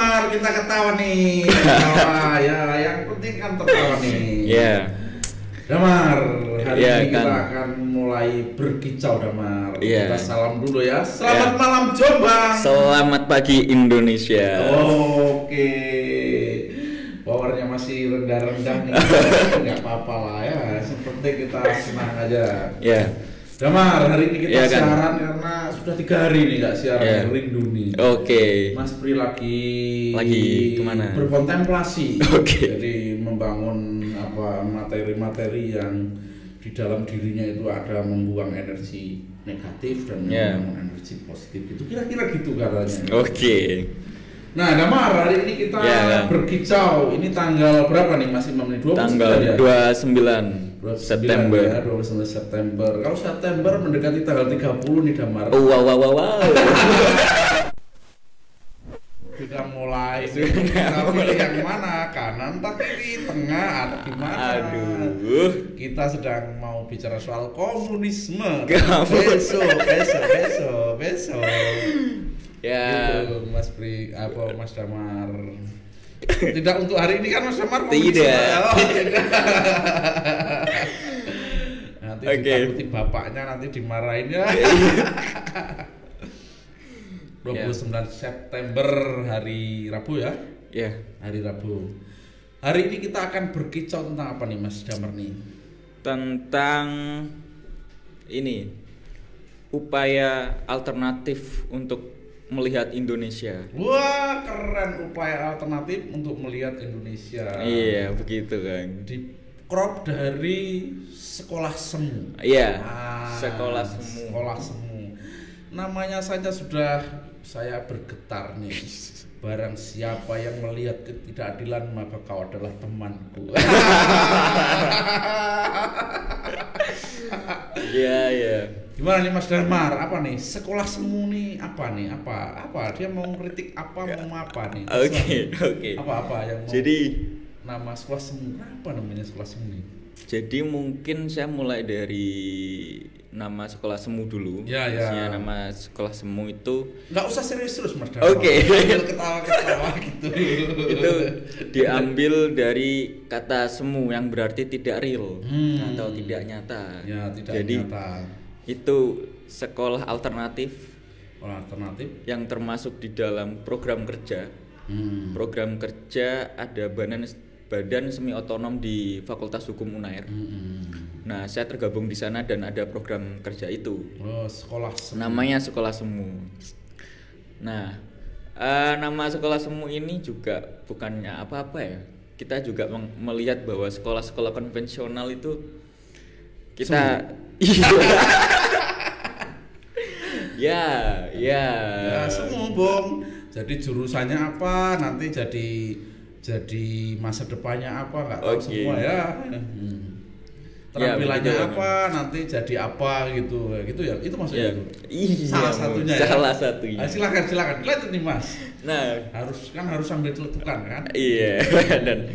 Damar, kita ketawa nih. Ketawa ya, yang penting kan tertawa nih. Iya. Damar, hari Iya, ini kita kan. akan mulai berkicau Damar. Iya. Kita salam dulu ya. Selamat Iya. malam Jombang. Selamat pagi Indonesia. Oke. Powernya masih rendah-rendah nih. Enggak apa-apa lah ya. Seperti kita senang aja. Ya. Damar, hari ini kita Iya, kan. siaran karena sudah 3 hari nih nggak siaran, Iya. rindu nih. Oke. Mas Pri lagi kemana? berkontemplasi. Oke. Jadi membangun apa materi-materi yang di dalam dirinya itu ada membuang energi negatif dan Iya. membangun energi positif. Itu kira-kira gitu katanya. Oke. Nah, Damar, hari ini kita Iya, kan. berkicau. Ini tanggal berapa nih? Masih 29 Tanggal ya? 29 September. Ya, 29 September. Kalau September mendekati tanggal 30 nih Damar. Oh, wow. Sudah mulai. Kita pilih yang mana? Kanan, tak kiri, tengah, atau gimana? Aduh. Kita sedang mau bicara soal komunisme. Kamu. Besok. Ya. Gitu, Mas Pri, apa Mas Damar? Tidak untuk hari ini kan Mas Damar komunisme. Tidak. Oh, tidak. Nanti Oke. ditakuti bapaknya, nanti dimarahin ya. 29 September hari Rabu ya. Ya. Hari Rabu. Hari ini kita akan berkicau tentang apa nih Mas Damar nih? Tentang ini upaya alternatif untuk melihat Indonesia. Wah, keren, upaya alternatif untuk melihat Indonesia. Iya, begitu kan. Di crop dari sekolah semu. Iya. Ah, Sekolah semu. Sekolah semu. Namanya saja sudah saya bergetar nih. Barang siapa yang melihat ketidakadilan maka kau adalah temanku. Iya. Gimana nih Mas Damar? Apa nih? Sekolah semu nih apa nih? Apa? Dia mau kritik apa? Mau apa nih? Oke. Apa yang mau? Jadi Nama sekolah semu. Apa namanya sekolah semu nih? Jadi mungkin saya mulai dari nama sekolah semu dulu. Ya. Maksudnya nama sekolah semu itu Nggak usah serius terus Mas Damar. Oke. Sambil ketawa-ketawa gitu. itu diambil dari kata semu yang berarti tidak real atau tidak nyata. Ya, tidak Jadi nyata. itu sekolah alternatif Sekolah alternatif. yang termasuk di dalam program kerja. Program kerja ada badan semi otonom di Fakultas Hukum UNAIR. Nah, saya tergabung di sana dan ada program kerja itu. Oh, sekolah semu. Namanya Sekolah Semu. Nah, nama Sekolah Semu ini juga bukannya apa-apa ya. Kita juga melihat bahwa sekolah-sekolah konvensional itu kita Ya, semu, Bung. Jadi jurusannya apa? Nanti jadi masa depannya apa? Nggak tahu Oke. semua ya. Terampilannya begitu. apa? Nanti jadi apa gitu. Gitu ya. Itu maksudnya itu. Iya, Salah satunya ya. Salah satunya. Silakan. Lanjut nih, Mas. Nah, Harus sambil celetukan kan? iya. Dan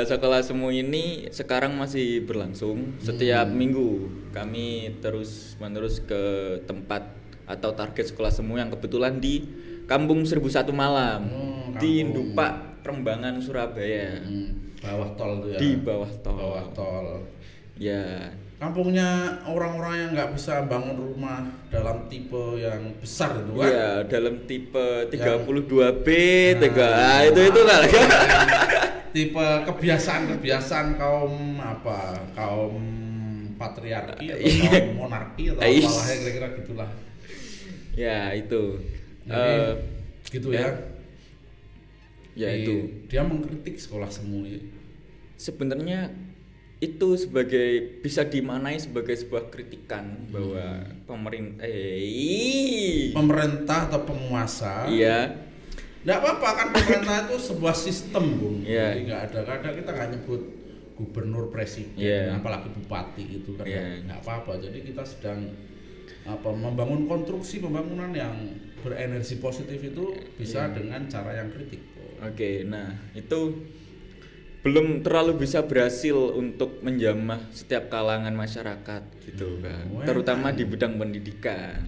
sekolah semu ini sekarang masih berlangsung. Setiap minggu kami terus-menerus ke tempat atau target sekolah semu yang kebetulan di Kampung 1001 Malam, di Kampung. Dupak, Prembangan, Surabaya. Bawah tol tuh ya. Di bawah tol. Bawah tol. Ya. Kampungnya orang-orang yang nggak bisa bangun rumah dalam tipe yang besar itu kan? Iya, dalam tipe 32B, Nah, itu kan. Tipe kebiasaan kaum kaum patriarki atau kaum monarki atau apalah ya, kira-kira gitulah. Ya, itu. Jadi, gitu ya. Ya, itu. Dia mengkritik sekolah semu ya. Sebenarnya itu bisa dimaknai sebagai sebuah kritikan bahwa pemerintah atau penguasa. Iya. Nggak apa-apa kan, pemerintah itu sebuah sistem, Bung. Iya. Jadi nggak ada, kadang kita nggak nyebut gubernur, presiden, Iya. apalagi bupati itu kan. Iya. Nggak apa-apa. Jadi kita sedang membangun konstruksi pembangunan yang berenergi positif itu bisa dengan cara yang kritik. Oke, nah itu belum terlalu bisa berhasil untuk menjamah setiap kalangan masyarakat gitu kan, terutama di bidang pendidikan.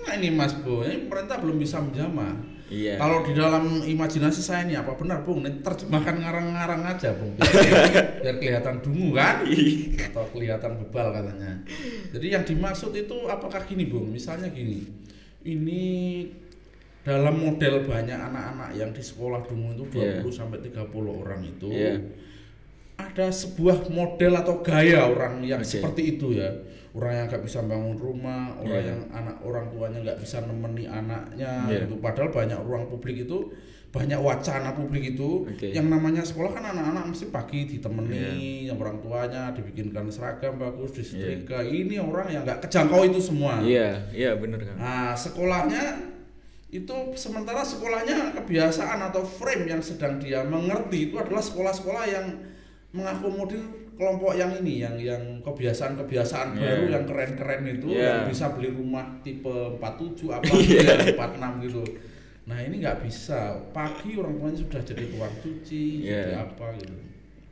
Ini Mas Bo, ini pemerintah belum bisa menjamah. Iya. Kalau di dalam imajinasi saya ini apa benar Bung? Ini terjemahkan ngarang-ngarang aja Bung. Biar kelihatan dungu kan? Atau kelihatan bebal katanya. Jadi yang dimaksud itu apakah gini Bung? Misalnya gini. Ini dalam model banyak anak-anak yang di sekolah dungu itu 20 sampai 30 orang itu. Ada sebuah model atau gaya orang yang seperti itu ya. Orang yang nggak bisa bangun rumah, orang yang orang tuanya nggak bisa nemeni anaknya, gitu. Padahal banyak ruang publik itu, banyak wacana publik itu, yang namanya sekolah kan anak-anak mesti pagi ditemeni, yang orang tuanya dibikinkan seragam bagus, disetrika. Ini orang yang nggak kejangkau itu semua. Iya benar kan. Nah sekolahnya itu sementara sekolahnya kebiasaan atau frame yang sedang dia mengerti itu adalah sekolah-sekolah yang mengakomodir kelompok yang ini, yang kebiasaan-kebiasaan baru yang keren-keren itu, yang bisa beli rumah tipe 47 apa 46 gitu. Nah ini nggak bisa, pagi orang tuanya sudah jadi tukang cuci, jadi apa gitu.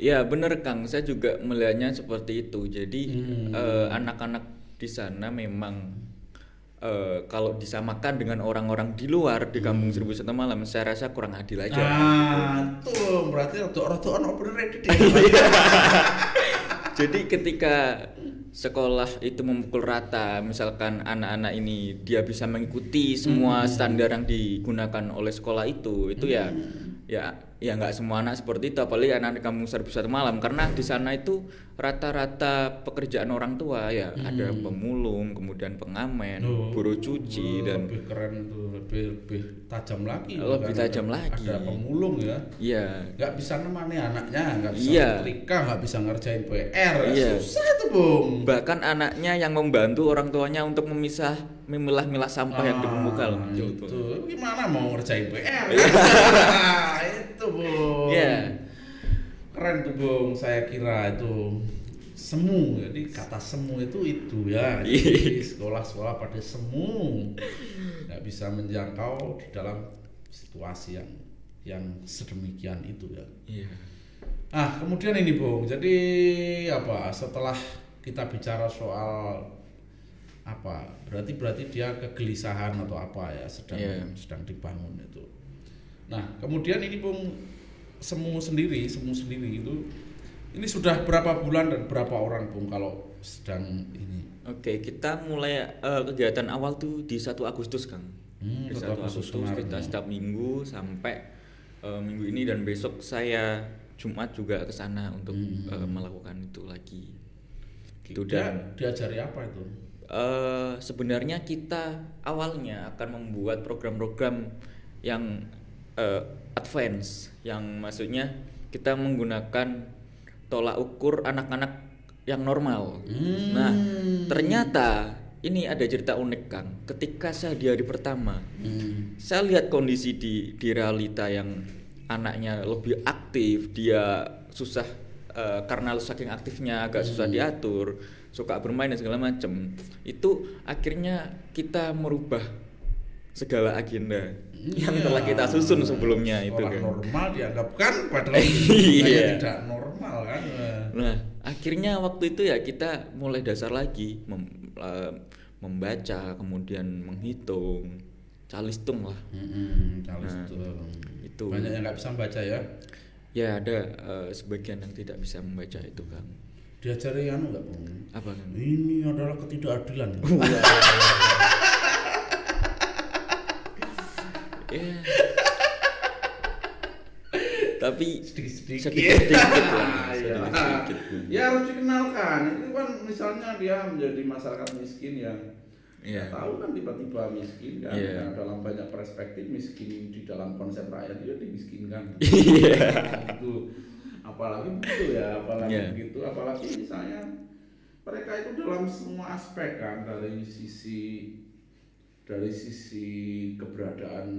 Iya bener Kang, saya juga melihatnya seperti itu. Jadi anak-anak di sana memang kalau disamakan dengan orang-orang di luar di Kampung Seribu Satu Malam, saya rasa kurang adil aja. Tuh berarti roto-rotoan operated. Jadi ketika sekolah itu memukul rata, misalkan anak-anak ini dia bisa mengikuti semua standar yang digunakan oleh sekolah itu ya nggak semua anak seperti itu, apalagi anak di Kampung Seribu Satu Malam, karena di sana itu rata-rata pekerjaan orang tua ada pemulung, kemudian pengamen, buruh cuci, dan lebih keren itu, lebih tajam lagi. Lebih tajam lagi. Ada pemulung ya. Iya. Nggak bisa nemani anaknya, nggak bisa setrika, nggak bisa ngerjain PR. Susah itu Bung. Bahkan anaknya yang membantu orang tuanya untuk memilah-milah sampah yang dikumpulkan. Itu gimana mau ngerjain PR? Itu Bung. Keren tuh Bung, saya kira itu semu. Jadi kata semu itu ya. Jadi sekolah-sekolah pada semu, nggak bisa menjangkau di dalam situasi yang sedemikian itu ya. Kemudian ini Bung, jadi setelah kita bicara soal berarti dia kegelisahan atau sedang dibangun itu. Nah kemudian ini Bung, semu sendiri itu ini sudah berapa bulan dan berapa orang Bung kalau sedang ini? Kita mulai kegiatan awal tuh di 1 Agustus Kang. 1 Agustus kita setiap minggu sampai minggu ini, dan besok saya Jumat juga ke sana untuk melakukan itu lagi. Gitu. Dan diajari apa itu? Sebenarnya kita awalnya akan membuat program-program yang advance, yang maksudnya kita menggunakan tolak ukur anak-anak yang normal. Nah, ternyata ini ada cerita unik Kang. Ketika saya di hari pertama, saya lihat kondisi di realita yang anaknya lebih aktif, dia susah karena saking aktifnya agak susah diatur, suka bermain dan segala macam. Itu akhirnya kita merubah segala agenda yang telah kita susun sebelumnya. Itu kan normal dianggapkan padahal tidak normal kan. Nah akhirnya waktu itu kita mulai dasar lagi, membaca, kemudian menghitung, calistung lah. Calistung. Itu banyak yang nggak bisa membaca ya. Ada sebagian yang tidak bisa membaca itu Kang. Diajari nggak Bung? Apa kan? Ini adalah ketidakadilan. Tapi sedikit lah. Ya harus dikenalkan. Itu kan misalnya dia menjadi masyarakat miskin yang tahu kan tiba-tiba miskin kan. Dalam banyak perspektif miskin di dalam konsep rakyat dia dimiskinkan. Itu apalagi begitu ya, begitu, apalagi misalnya mereka itu dalam semua aspek kan, dari sisi keberadaan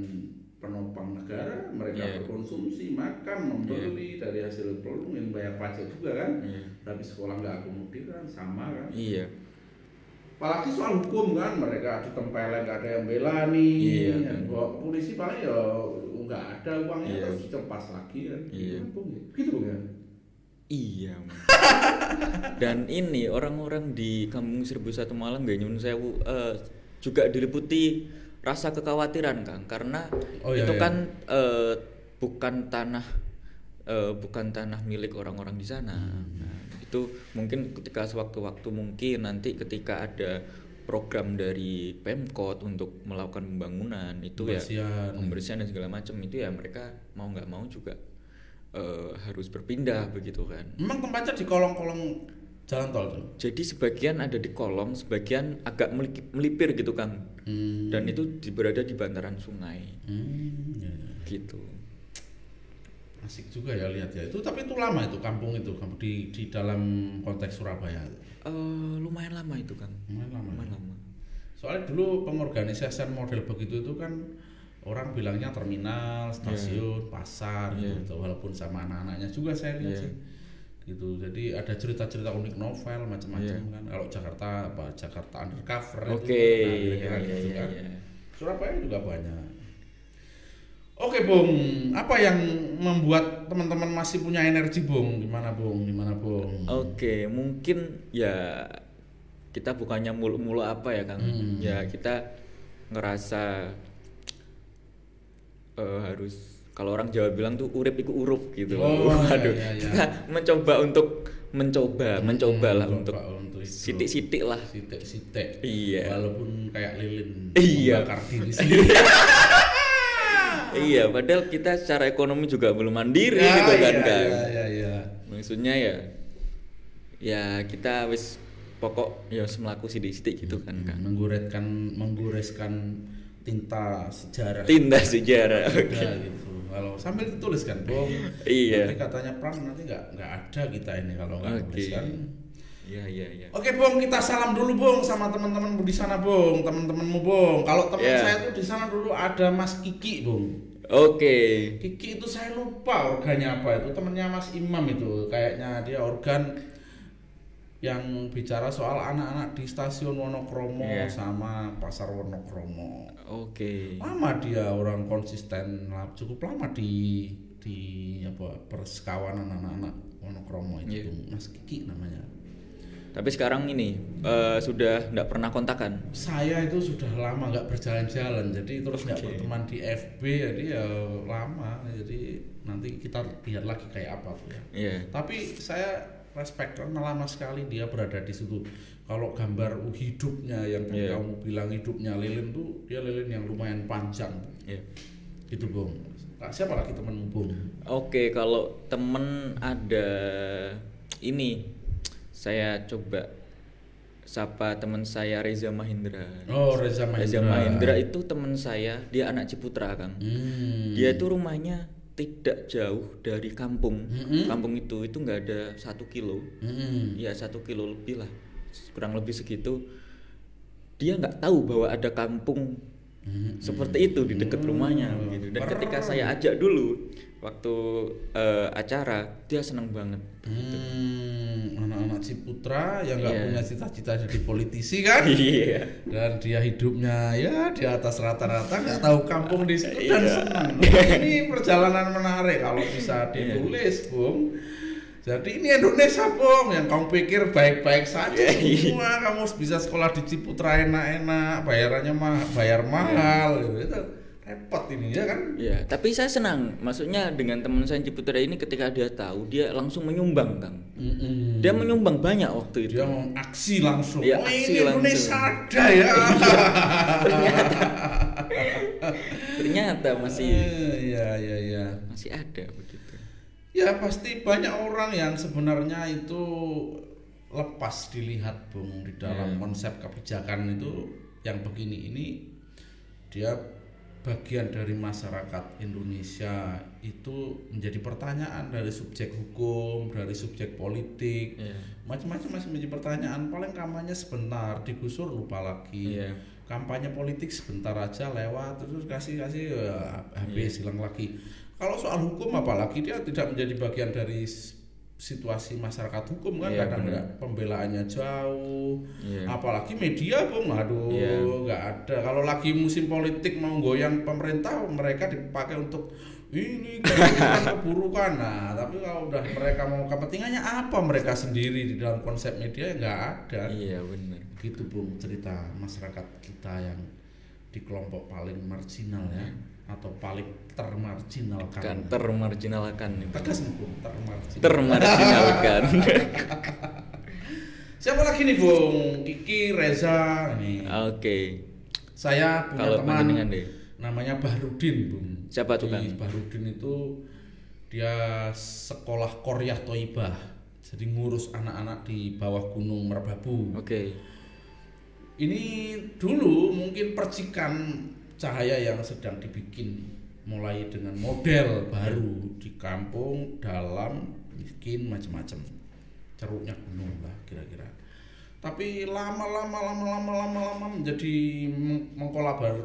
penopang negara, mereka berkonsumsi, makan, membeli dari hasil produk yang bayar pajak juga kan. Tapi sekolah nggak akomodir kan, sama kan. Apalagi soal hukum kan, mereka ditempelin nggak ada yang bela nih. Iya, Yang bawa ke polisi paling ya nggak ada uangnya Iya. terus dicempas lagi kan. Iya. Gitu Bung ya. Iya. Dan ini orang-orang di Kampung 1001 Malang gak nyun sewu juga diliputi rasa kekhawatiran Kang, karena Iya, itu iya. kan bukan tanah milik orang-orang di sana. Nah, itu mungkin ketika sewaktu-waktu mungkin nanti ketika ada program dari Pemkot untuk melakukan pembangunan itu Pembersihan. ya pembersihan dan segala macam itu ya mereka mau nggak mau juga harus berpindah begitu kan. Memang tempatnya di kolong-kolong jalan tol tuh. Jadi sebagian ada di kolong, sebagian agak melipir gitu Kang. Dan itu berada di bantaran sungai. Ya. Gitu. Asik juga ya lihat ya. Itu tapi itu lama itu kampung di dalam konteks Surabaya. Lumayan lama itu Kang. Lumayan lama. Soalnya dulu pengorganisasian model begitu itu kan orang bilangnya terminal, stasiun, pasar gitu. Walaupun sama anak-anaknya juga saya lihat sih. Gitu. Jadi ada cerita-cerita unik novel macam-macam kan. Kalau Jakarta Undercover Oke. itu kira-kira gitu kan. Surabaya juga banyak. Oke Bung, apa yang membuat teman-teman masih punya energi Bung? Gimana Bung? Oke, mungkin ya kita bukannya mulu-mulu apa ya Kang. Ya kita ngerasa harus, kalau orang Jawa bilang tuh urip iku urup gitu. Waduh. Iya. Kita mencoba lah untuk sitik-sitik lah. Sitik. Iya. Walaupun kayak lilin Iya. membakar diri sendiri. Iya, padahal kita secara ekonomi juga belum mandiri gitu kan Kang. Iya. Maksudnya ya kita wis pokok ya semelaku sidik-sidik gitu kan Kang. Menggoreskan tinta sejarah. Oke. Gitu. Kalau sambil dituliskan Bung. Iya. Nanti katanya Pram nanti nggak ada kita ini kalau nggak tuliskan. Iya. Oke Bung, kita salam dulu Bung sama teman-teman di sana Bung, teman-temanmu Bung. Kalau teman saya tuh di sana dulu ada Mas Kiki Bung. Oke. Kiki itu saya lupa organnya apa itu, temennya Mas Imam itu, kayaknya dia organ yang bicara soal anak-anak di stasiun Wonokromo sama pasar Wonokromo. Oke. Lama dia orang konsisten, cukup lama di persekawanan anak-anak Wonokromo itu Mas Kiki namanya. Tapi sekarang ini sudah nggak pernah kontakan. Saya itu sudah lama nggak berjalan-jalan, jadi terus nggak berteman di FB, jadi ya lama. Jadi nanti kita lihat lagi kayak apa tuh ya. Iya. Tapi saya respect karena lama sekali dia berada di situ. Kalau gambar hidupnya yang kamu bilang hidupnya lilin tuh, dia lilin yang lumayan panjang. Iya. Gitu Bung. Nah, siapa lagi temenmu Bung? Oke, kalau temen ada ini. Saya coba sapa teman saya Reza Mahendra. Oh, Reza Mahendra itu teman saya, dia anak Ciputra Kang. Dia itu rumahnya tidak jauh dari kampung. Kampung itu nggak ada 1 kilo. Ya 1 kilo lebih lah, kurang lebih segitu. Dia nggak tahu bahwa ada kampung seperti itu di dekat rumahnya gitu. Dan ketika saya ajak dulu waktu acara, dia senang banget. Anak-anak Ciputra yang nggak punya cita-cita jadi politisi kan? Iya. Dan dia hidupnya ya di atas rata-rata, nggak tahu kampung di situ dan senang. Ini perjalanan menarik kalau bisa ditulis, Bung. Jadi ini Indonesia, Bung, yang kamu pikir baik-baik saja semua. Kamu bisa sekolah di Ciputra enak-enak, bayar mahal gitu. Itu repot ini ya kan? Iya, tapi saya senang. Maksudnya dengan teman saya Ciputra ini ketika dia tahu, dia langsung menyumbang, Kang. Dia menyumbang banyak waktu itu. Dia mau aksi langsung. Ya, oh, aksi ini langsung. Indonesia ada ya. Ternyata masih masih ada begitu. Ya pasti banyak orang yang sebenarnya itu lepas dilihat, Bung, di dalam konsep kebijakan itu yang begini ini. Dia bagian dari masyarakat Indonesia itu menjadi pertanyaan dari subjek hukum, dari subjek politik, macam-macam masih menjadi pertanyaan. Paling kampanye sebentar, digusur lupa lagi. Kampanye politik sebentar aja lewat, terus kasih habis hilang lagi. Kalau soal hukum apalagi dia tidak menjadi bagian dari situasi masyarakat hukum kan, Iya, kadang bener. nggak pembelaannya jauh, Iya. apalagi media Bung, aduh Iya. nggak ada. Kalau lagi musim politik mau goyang pemerintah, mereka dipakai untuk ini keburukan. Nah, tapi kalau udah mereka mau kepentingannya apa mereka sendiri di dalam konsep media nggak ada. Iya benar. Gitu Bung cerita masyarakat kita yang di kelompok paling marginal ya, atau paling termarginalkan. Kan termarginalkan itu. Tegas nih Bung, termarginalkan. Termarginalkan. Siapa lagi nih Bung? Kiki, Reza nih. Oke. Saya punya Kalau teman panjenengan deh. namanya Bahrudin Bung. Siapa tuh, Jadi, Kang? Bahrudin itu dia sekolah Qoryah Thoibah. Jadi ngurus anak-anak di bawah Gunung Merbabu. Oke. Ini dulu mungkin percikan cahaya yang sedang dibikin, mulai dengan model baru di kampung, dalam, bikin macam-macam, ceruknya gunung lah kira-kira. Tapi lama menjadi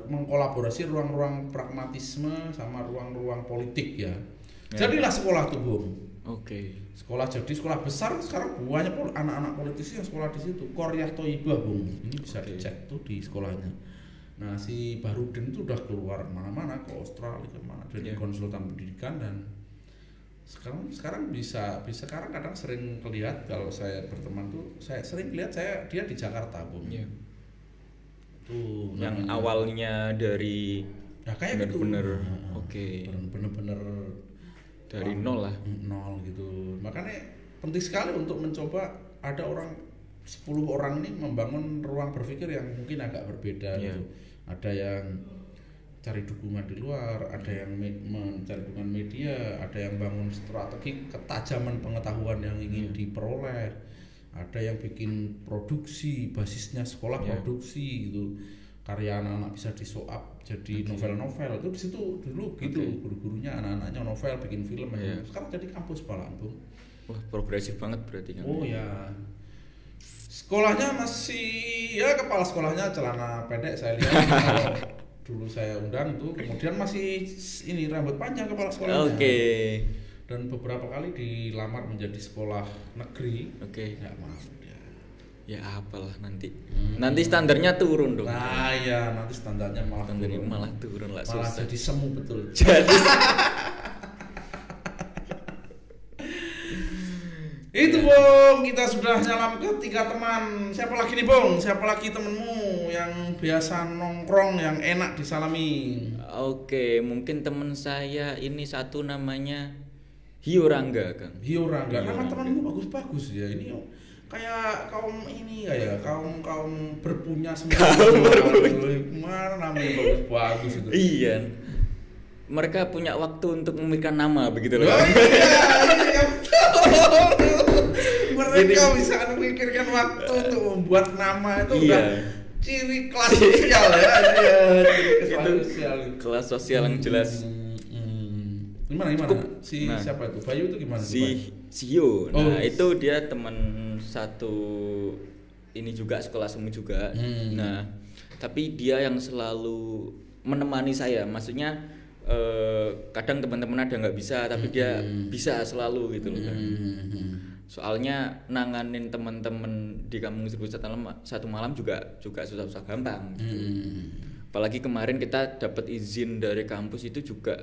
mengkolaborasi ruang-ruang pragmatisme sama ruang-ruang politik ya. Jadilah sekolah tuh Bung. Oke. Sekolah, jadi sekolah besar sekarang banyak pun anak-anak politisi yang sekolah di situ. Qoryah Thoibah Bung, ini bisa dicek tuh di sekolahnya. Nah si Bahrudin itu udah keluar mana-mana, ke Australia kemana, jadi konsultan pendidikan. Dan sekarang bisa sekarang kadang sering lihat kalau saya berteman tuh, saya sering lihat dia di Jakarta Bung. Iya. Tuh Yang namanya. awalnya dari Ya kayak gitu. bener-bener Nah, oke. bener-bener Dari nol lah. nol gitu. Makanya penting sekali untuk mencoba, ada 10 orang nih membangun ruang berpikir yang mungkin agak berbeda gitu. Ada yang cari dukungan di luar, ada yang mencari dukungan media, ada yang bangun strategi ketajaman pengetahuan yang ingin diperoleh, ada yang bikin produksi, basisnya sekolah produksi gitu, karya anak-anak bisa disoap jadi novel-novel. Itu di situ dulu gitu, guru-gurunya anak-anaknya novel, bikin film. Sekarang jadi kampus malah Bung. Wah, progresif banget berarti kan. Oh ya. Sekolahnya masih ya, kepala sekolahnya celana pendek saya lihat. Kalau dulu saya undang itu, kemudian masih ini rambut panjang kepala sekolahnya. Oke. Dan beberapa kali dilamar menjadi sekolah negeri. Oke. Ya maaf dia. Ya apalah nanti. Nanti standarnya turun dong. Nah ya, nanti standarnya malah Standarnya turun. malah turun lah, Malah susah. jadi semu betul. Jadi Itu Bung, kita sudah nyalam ke 3 teman. Siapa lagi nih Bung? Siapa lagi temenmu yang biasa nongkrong yang enak disalami? Oke, mungkin teman saya ini satu namanya Hio Rangga, Kang. Hio Rangga. Hio Nama Rangga. temanmu bagus-bagus ya. Ini kayak kaum ini kayak kaum berpunya semua. Mana namanya bagus-bagus itu. Iya. Mereka punya waktu untuk memikirkan nama begitu loh. Oh iya. Mereka bisa memikirkan waktu untuk membuat nama itu udah ciri kelas sosial ya. Ciri kelas sosial. Kelas sosial yang jelas. Gimana? Nah, Siapa itu? Bayu itu gimana? Si Hio. Nah, itu dia teman satu ini juga, sekolah semu juga. Nah, tapi dia yang selalu menemani saya. Maksudnya kadang teman-teman ada nggak bisa, tapi dia bisa selalu gitu loh kan. Soalnya nanganin teman-teman di kampung 1001 malam juga susah-susah gampang gitu. Apalagi kemarin kita dapat izin dari kampus itu juga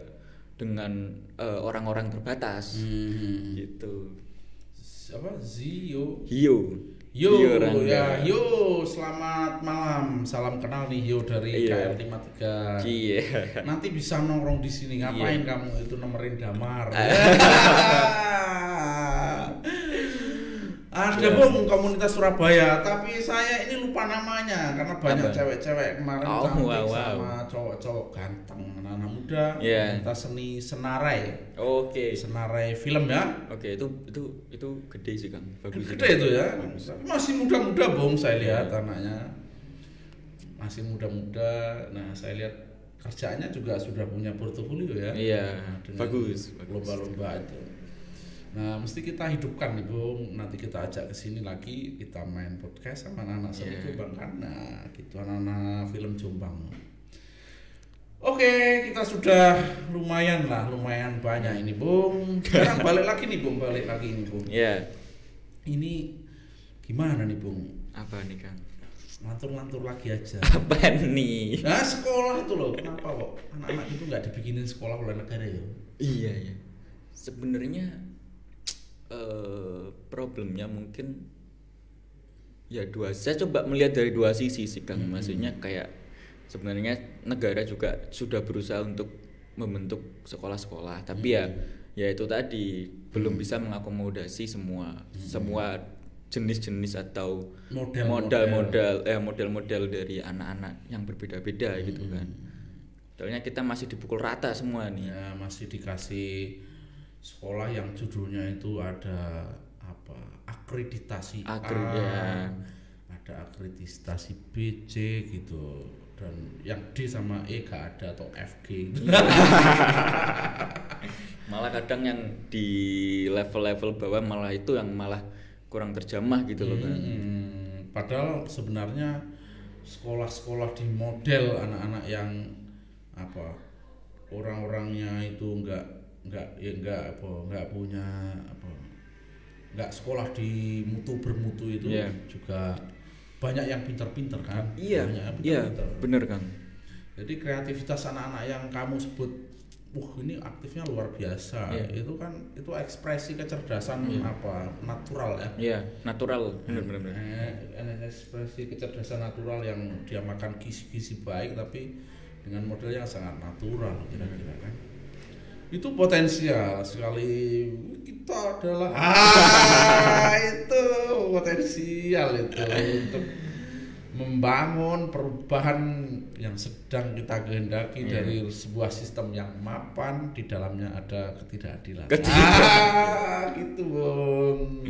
dengan orang-orang terbatas gitu. Apa? Hio. Yo, Rangga. ya, selamat malam. Salam kenal nih Yo dari KL53. Iya. Nanti bisa nongkrong di sini. Ngapain kamu itu nemerin Damar? Ada Bung, komunitas Surabaya, tapi saya ini lupa namanya karena banyak cewek-cewek kemarin cantik sama cowok-cowok ganteng, anak-anak muda. Komunitas seni Senarai. Oke. Senarai film ya. Oke, itu gede sih Kang. Bagus. Gede itu ya. Tapi masih muda-muda Bung, saya lihat anaknya. Masih muda-muda. Nah, saya lihat kerjaannya juga sudah punya portofolio ya. Iya. Bagus. Lomba-lomba itu. Nah, mesti kita hidupkan nih Bung. Nanti kita ajak ke sini lagi, kita main podcast sama anak-anak seni Jombang kan. Nah, gitu anak-anak film Jombang. Oke, kita sudah lumayan banyak ini, Bung. Sekarang balik lagi nih, Bung. Iya. Ini gimana nih, Bung? Apa nih, Kang? Lantur-lantur lagi aja. Apa nih? Nah, sekolah itu loh. Kenapa kok anak-anak itu nggak dibikinin sekolah oleh negara ya? Iya. Sebenarnya problemnya mungkin ya saya coba melihat dari dua sisi sih, Kang. Maksudnya kayak sebenarnya negara juga sudah berusaha untuk membentuk sekolah-sekolah, tapi ya itu tadi belum bisa mengakomodasi semua jenis-jenis atau model-model dari anak-anak yang berbeda-beda gitu kan. Soalnya kita masih dipukul rata semua nih. Ya, masih dikasih sekolah yang judulnya itu ada apa? Akreditasi A, ada akreditasi B, C gitu. Dan yang D sama E gak ada atau FG gitu. Malah kadang yang di level-level bawah malah itu yang malah kurang terjamah gitu loh kan. Padahal sebenarnya sekolah-sekolah di model anak-anak yang apa orang-orangnya itu nggak punya apa nggak sekolah di mutu bermutu itu juga banyak yang pinter-pinter kan. Iya bener kan. Jadi kreativitas anak-anak yang kamu sebut ini aktifnya luar biasa. Itu kan itu ekspresi kecerdasan apa natural ya. Iya, natural. Benar. Ekspresi kecerdasan natural yang dia makan gizi-gizi baik tapi dengan model yang sangat natural kira-kira kan. Itu potensial sekali kita adalah itu potensial itu untuk membangun perubahan yang sedang kita kehendaki dari sebuah sistem yang mapan di dalamnya ada ketidakadilan. Gitu Bung.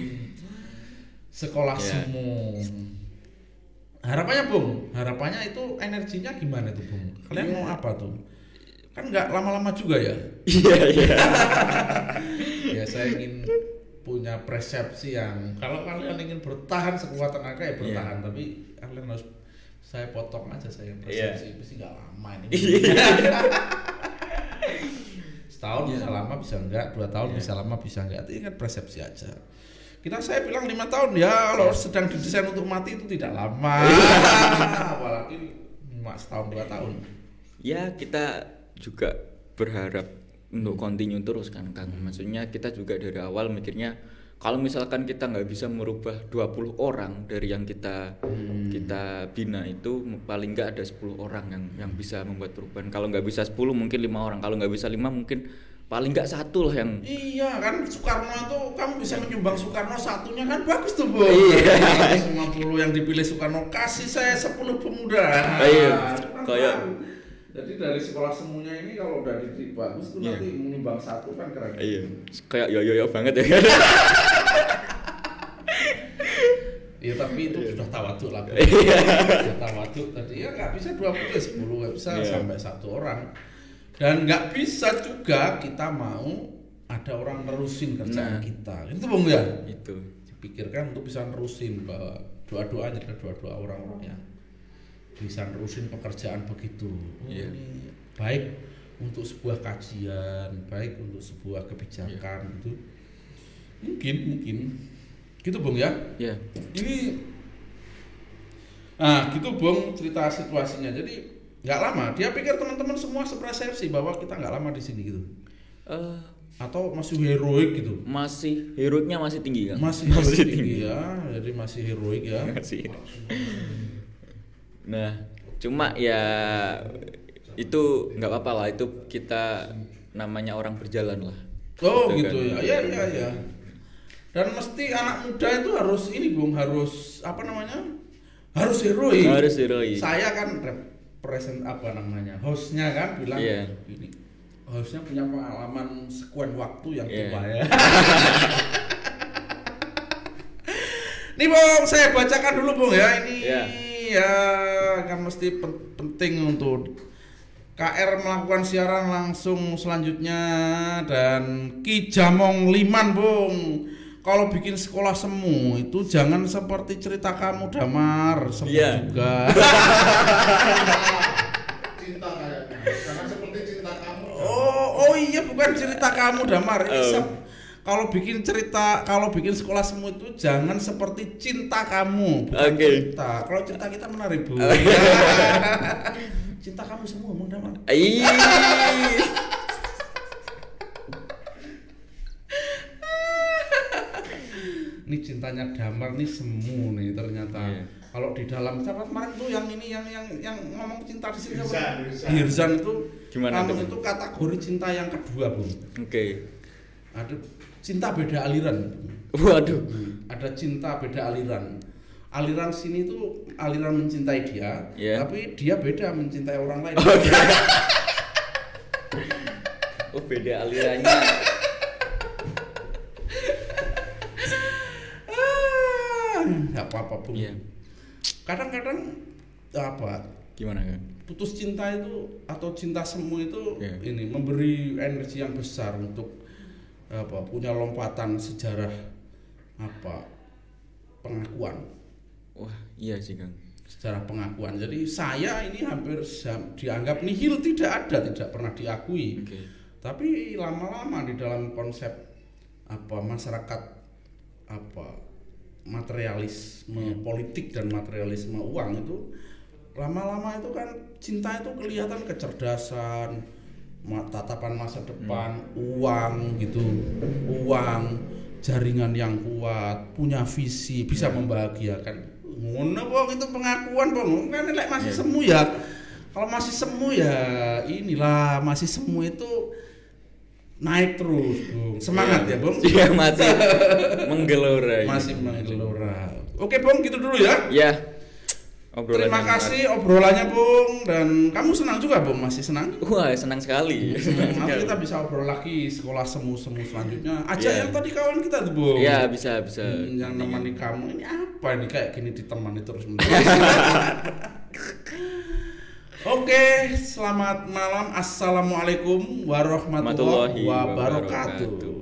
Sekolah semu. Harapannya itu energinya gimana tuh Bung? Kalian mau apa tuh? Kan nggak lama-lama juga ya. Iya. Ya saya ingin punya persepsi yang kalau kalian ingin bertahan sekuat tenaga ya bertahan, tapi kalian harus saya potong aja saya persepsi pasti nggak lama ini. Setahun bisa lama bisa enggak, 2 tahun bisa lama bisa enggak, itu kan persepsi aja. Saya bilang 5 tahun ya kalau sedang didesain untuk mati itu tidak lama. Apalagi cuma setahun 2 tahun. Ya kita juga berharap untuk continue terus kan Kang. Maksudnya kita juga dari awal mikirnya kalau misalkan kita nggak bisa merubah 20 orang dari yang kita bina itu paling nggak ada 10 orang yang bisa membuat perubahan. Kalau nggak bisa 10 mungkin 5 orang. Kalau nggak bisa 5 mungkin paling nggak 1 lah yang. Iya kan Soekarno itu kamu bisa menyumbang Soekarno satunya kan bagus tuh Bu. Iya. 50 yang dipilih Soekarno kasih saya 10 pemuda. Iya. Kayak jadi dari sekolah semuanya ini kalau udah dididik bagus tuh nanti menyumbang 1 kan keren. Iya. Kayak yo banget ya. Iya tapi itu sudah tawaduk lah. Sudah tawaduk tadi ya nggak bisa 20 ya 10 nggak bisa sampai 1 orang. Dan nggak bisa juga kita mau ada orang nerusin kerjaan kita. Itu Bung ya. Itu. Dipikirkan untuk bisa nerusin bahwa doa-doanya adalah doa-doa orang-orang yang bisa nerusin pekerjaan begitu. Ini baik untuk sebuah kajian, baik untuk sebuah kebijakan gitu. Mungkin gitu Bung ya. Iya. Ini gitu Bung cerita situasinya. Jadi nggak lama. Dia pikir teman-teman semua sepersepsi bahwa kita nggak lama di sini gitu. Atau masih heroik gitu. Masih heroiknya masih tinggi kan? Masih tinggi ya. Jadi masih heroik ya. Masih. Nah, cuma ya itu nggak apa-apa lah, itu kita namanya orang berjalan lah. Oh gitu kan? Ya. Dan mesti anak muda itu harus ini Bung, harus apa namanya? Harus heroik. Harus heroik. Saya kan represent hostnya kan bilang ini. Hostnya punya pengalaman sekian waktu yang tua ya. Nih Bung, saya bacakan dulu Bung ya ini. Ya kan mesti penting untuk KR melakukan siaran langsung selanjutnya dan Ki Jamong Liman Bung. Kalau bikin sekolah semu itu jangan seperti cerita kamu Damar, semu juga. Cinta kayaknya. Jangan iya bukan cerita kamu Damar. Ini kalau bikin cerita, kalau bikin sekolah semu itu jangan seperti cinta kamu, bukan cerita. Kalau cinta kita menarik bu. Cinta kamu semua Bang Damar. Ini cintanya Damar nih semu nih ternyata. Kalau di dalam siapa kemarin tuh yang ini yang ngomong cinta di sini Hirzan itu gimana kamu itu kategori cinta yang kedua bu. Ada cinta beda aliran. Waduh. Ada cinta beda aliran. Aliran sini tuh aliran mencintai dia, tapi dia beda mencintai orang lain. Oh beda alirannya. Nggak apa-apa pun. Kadang-kadang apa? Gimana kan? Putus cinta itu atau cinta semu itu ini memberi energi yang besar untuk apa? Punya lompatan sejarah apa? Pengakuan. Wah iya sih Kang. Sejarah pengakuan. Jadi saya ini hampir dianggap nihil, tidak ada, tidak pernah diakui. Tapi lama-lama di dalam konsep apa masyarakat apa materialisme politik dan materialisme uang itu lama-lama itu kan cinta itu kelihatan kecerdasan, tatapan masa depan, uang gitu, uang, jaringan yang kuat, punya visi, bisa membahagiakan. Ngono bang itu pengakuan bang, kan lek masih semu ya. Kalau masih semu ya inilah masih semu itu naik terus, Bung. Semangat ya, Bung. Iya, masih menggelora. Masih menggelora. Oke, Bung, gitu dulu ya. Iya. Terima kasih obrolannya, Bung. Dan kamu senang juga, Bung? Masih senang? Wah, senang sekali. Nanti kita bisa obrol lagi sekolah semu-semu selanjutnya. Ajak yang tadi kawan kita tuh, Bung. Iya, bisa. Yang nemani kamu ini apa ini kayak gini ditemani terus-menerus. Oke, selamat malam. Assalamualaikum warahmatullahi wabarakatuh.